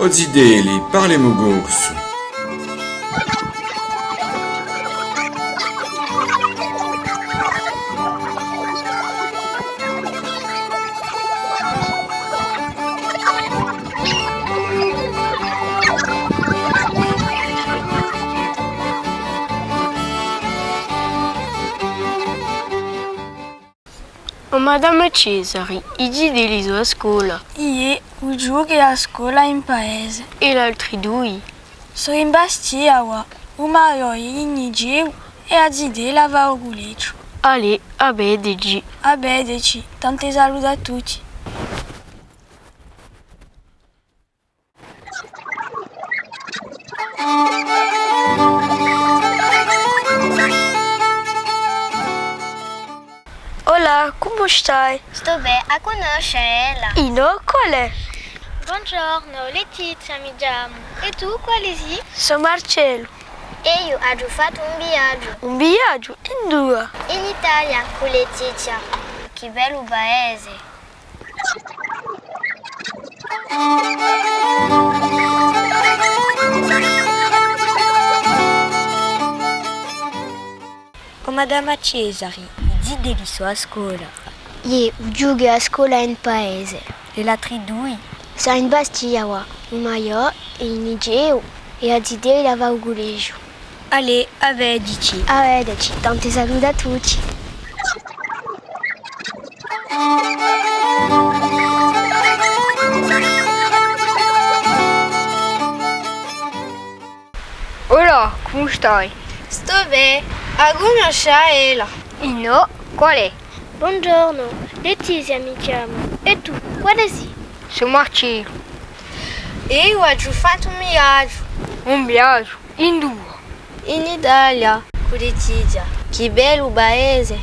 Ozideli, parlemo gorso. Madame Cesari, idi deliso a scuola. Ie, o giochi a scuola in paese. E l'altri due? So in Bastiawa, o maior in Nigeu e a Zide lava o gulecho. Ale, abedegi. Abedeci, tante saluto a tutti. Olá, como stai? Sto bene a conoscerla. E no, qual è? Buongiorno, Letizia mi chiamo. E tu quale sei? Sono Marcello. E io ho fatto un viaggio. Un viaggio? In due? In Italia con Letizia. Che bello paese. O Madame Cesari, di deliso a scuola. Ie, giochi a scuola in paese. E l'altri due? Sono in Bastiawa, in maior in Nigeu e a Zide lava o gulejo. Ale, avedici. Avvedeci, tante saluto a tutti. Olá, como stai? Sto bene a conoscerla. E no, qual è? Buongiorno, Letizia mi chiamo. E tu, quale sei? Sono Marcello. E io ho fatto un viaggio. Un viaggio? In due? In Italia con Letizia. Che bello paese.